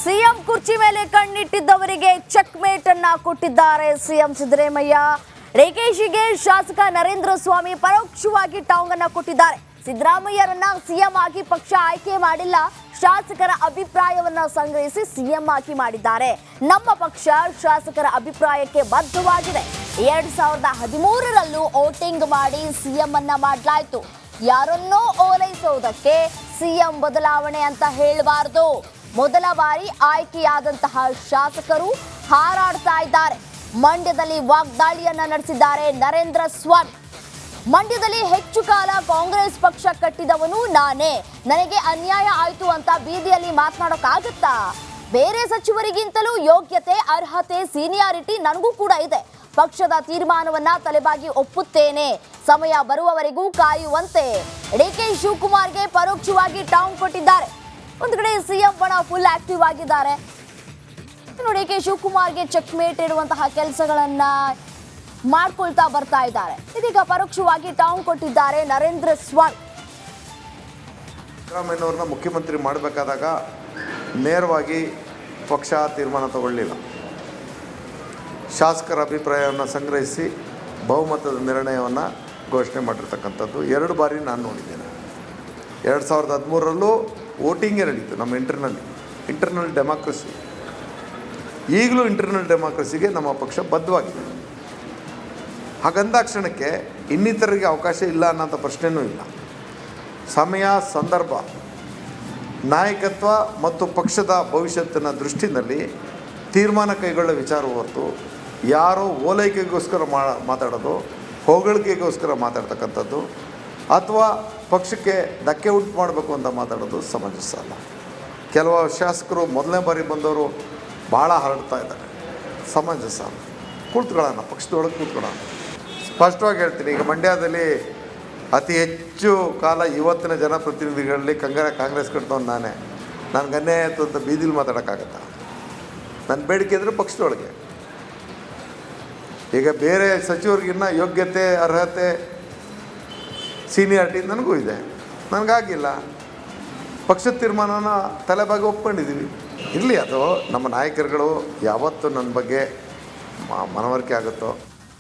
CM ಕುರ್ಚಿ ಮೇಲೆ ಕಣ್ಣಿಟ್ಟಿದ್ದವರಿಗೆ check mate ಅನ್ನ ಕೊಟ್ಟಿದ್ದಾರೆ ಸಿಎಂ ಸಿದ್ದರಾಮಯ್ಯ. ಡಿಕೆಶಿಗೆ ಶಾಸಕ ನರೇಂದ್ರ ಸ್ವಾಮಿ ಪರೋಕ್ಷವಾಗಿ ಟಾಂಗ್ ಅನ್ನ ಕೊಟ್ಟಿದ್ದಾರೆ. ಸಿದ್ದರಾಮಯ್ಯರನ್ನ ಸಿಎಂ ಆಗಿ ಪಕ್ಷ ಆಯ್ಕೆ ಮಾಡಿಲ್ಲ, ಶಾಸಕರ ಅಭಿಪ್ರಾಯವನ್ನ ಸಂಗ್ರಹಿಸಿ ಸಿಎಂ ಆಗಿ ಮಾಡಿದ್ದಾರೆ. ನಮ್ಮ ಪಕ್ಷ ಶಾಸಕರ ಅಭಿಪ್ರಾಯಕ್ಕೆ ಬದ್ಧವಾಗಿದೆ. 2013ರಲ್ಲೂ ವೋಟಿಂಗ್ ಮಾಡಿ ಸಿಎಂ ಅನ್ನ ಮಾಡಲಾಯಿತು. ಯಾರನ್ನೋ ಓಲೈಸುವುದಕ್ಕೆ ಸಿಎಂ ಬದಲಾವಣೆ ಅಂತ ಹೇಳಬಾರದು. ಮೊದಲ ಬಾರಿ ಆಯ್ಕೆಯಾದಂತಹ ಶಾಸಕರು ಹಾರಾಡ್ತಾ ಇದ್ದಾರೆ. ಮಂಡ್ಯದಲ್ಲಿ ವಾಗ್ದಾಳಿಯನ್ನ ನಡೆಸಿದ್ದಾರೆ ನರೇಂದ್ರ ಸ್ವಾಮಿ. ಮಂಡ್ಯದಲ್ಲಿ ಹೆಚ್ಚು ಕಾಲ ಕಾಂಗ್ರೆಸ್ ಪಕ್ಷ ಕಟ್ಟಿದವನು ನಾನೇ, ನನಗೆ ಅನ್ಯಾಯ ಆಯ್ತು ಅಂತ ಬೀದಿಯಲ್ಲಿ ಮಾತನಾಡೋಕ್ಕಾಗತ್ತಾ? ಬೇರೆ ಸಚಿವರಿಗಿಂತಲೂ ಯೋಗ್ಯತೆ, ಅರ್ಹತೆ, ಸೀನಿಯಾರಿಟಿ ನನಗೂ ಕೂಡ ಇದೆ. ಪಕ್ಷದ ತೀರ್ಮಾನವನ್ನ ತಲೆಬಾಗಿ ಒಪ್ಪುತ್ತೇನೆ. ಸಮಯ ಬರುವವರೆಗೂ ಕಾಯುವಂತೆ ಡಿಕೆ ಶಿವಕುಮಾರ್ಗೆ ಪರೋಕ್ಷವಾಗಿ ಟಾಂಗ್ ಕೊಟ್ಟಿದ್ದಾರೆ. ಒಂದು ಕಡೆ ಸಿಎಂ ಬಣ ಫುಲ್ ಆಕ್ಟಿವ್ ಆಗಿದ್ದಾರೆ. ಡಿಕೆ ಶಿವಕುಮಾರ್ಗೆ ಚೆಕ್ ಮೇಟ್ ಇಡುವಂತಹ ಕೆಲಸಗಳನ್ನ ಮಾಡ್ಕೊಳ್ತಾ ಬರ್ತಾ ಇದ್ದಾರೆ. ಇದೀಗ ಪರೋಕ್ಷವಾಗಿ ಟಾಂಗ್ ಕೊಟ್ಟಿದ್ದಾರೆ ನರೇಂದ್ರ ಸ್ವಾಮಿ. ಸಿದ್ದರಾಮಯ್ಯನವ್ರನ್ನ ಮುಖ್ಯಮಂತ್ರಿ ಮಾಡಬೇಕಾದಾಗ ನೇರವಾಗಿ ಪಕ್ಷ ತೀರ್ಮಾನ ತಗೊಳ್ಳಿಲ್ಲ. ಶಾಸಕರ ಅಭಿಪ್ರಾಯವನ್ನು ಸಂಗ್ರಹಿಸಿ ಬಹುಮತದ ನಿರ್ಣಯವನ್ನು ಘೋಷಣೆ ಮಾಡಿರ್ತಕ್ಕಂಥದ್ದು 2 ಬಾರಿ ನಾನು ನೋಡಿದ್ದೇನೆ. 2013ರಲ್ಲೂ ವೋಟಿಂಗೇ ನಡೀತು. ನಮ್ಮ ಇಂಟರ್ನಲ್ ಡೆಮಾಕ್ರಸಿ, ಈಗಲೂ ಇಂಟರ್ನಲ್ ಡೆಮಾಕ್ರಸಿಗೆ ನಮ್ಮ ಪಕ್ಷ ಬದ್ಧವಾಗಿದೆ. ಹಾಗಂದಾಕ್ಷಣಕ್ಕೆ ಇನ್ನಿತರಿಗೆ ಅವಕಾಶ ಇಲ್ಲ ಅನ್ನೋಂಥ ಪ್ರಶ್ನೆಯೂ ಇಲ್ಲ. ಸಮಯ, ಸಂದರ್ಭ, ನಾಯಕತ್ವ ಮತ್ತು ಪಕ್ಷದ ಭವಿಷ್ಯತ್ತಿನ ದೃಷ್ಟಿನಲ್ಲಿ ತೀರ್ಮಾನ ಕೈಗೊಳ್ಳೋ ವಿಚಾರ ಹೊರತು ಯಾರೋ ಓಲೈಕೆಗೋಸ್ಕರ ಮಾತಾಡೋದು, ಹೊಗಳಿಕೆಗೋಸ್ಕರ ಮಾತಾಡ್ತಕ್ಕಂಥದ್ದು ಅಥವಾ ಪಕ್ಷಕ್ಕೆ ಧಕ್ಕೆ ಉಂಟು ಮಾಡಬೇಕು ಅಂತ ಮಾತಾಡೋದು ಸಮಂಜಸ ಅಲ್ಲ. ಕೆಲವು ಶಾಸಕರು ಮೊದಲನೇ ಬಾರಿ ಬಂದವರು ಭಾಳ ಹರಡ್ತಾ ಇದ್ದಾರೆ. ಸಮಂಜಸ ಅಲ್ಲ. ಕೂತ್ಕೊಳ್ಳೋಣ, ಪಕ್ಷದೊಳಗೆ ಕೂತ್ಕೊಳ್ಳೋಣ. ಸ್ಪಷ್ಟವಾಗಿ ಹೇಳ್ತೀನಿ, ಈಗ ಮಂಡ್ಯದಲ್ಲಿ ಅತಿ ಹೆಚ್ಚು ಕಾಲ ಇವತ್ತಿನ ಜನಪ್ರತಿನಿಧಿಗಳಲ್ಲಿ ಕಾಂಗ್ರೆಸ್ ಕಟ್ಟಿದವನು ನಾನೇ. ನನಗೆ ಅನ್ಯಾಯ ಆಯಿತು ಅಂತ ಬೀದಿಲಿ ಮಾತಾಡೋಕ್ಕಾಗತ್ತಾ? ನನ್ನ ಬೇಡಿಕೆ ಅಂದರೆ ಪಕ್ಷದೊಳಗೆ. ಈಗ ಬೇರೆ ಸಚಿವರಿಗಿನ್ನ ಯೋಗ್ಯತೆ, ಅರ್ಹತೆ, ಸೀನಿಯಾರಿಟಿ ನನಗೂ ಇದೆ. ನನಗಾಗಿಲ್ಲ. ಪಕ್ಷದ ತೀರ್ಮಾನನ ತಲೆಬಾಗಿ ಒಪ್ಕೊಂಡಿದ್ದೀವಿ. ಇರಲಿ, ಅದು ನಮ್ಮ ನಾಯಕರುಗಳು ಯಾವತ್ತು ನನ್ನ ಬಗ್ಗೆ ಮನವರಿಕೆ ಆಗುತ್ತೋ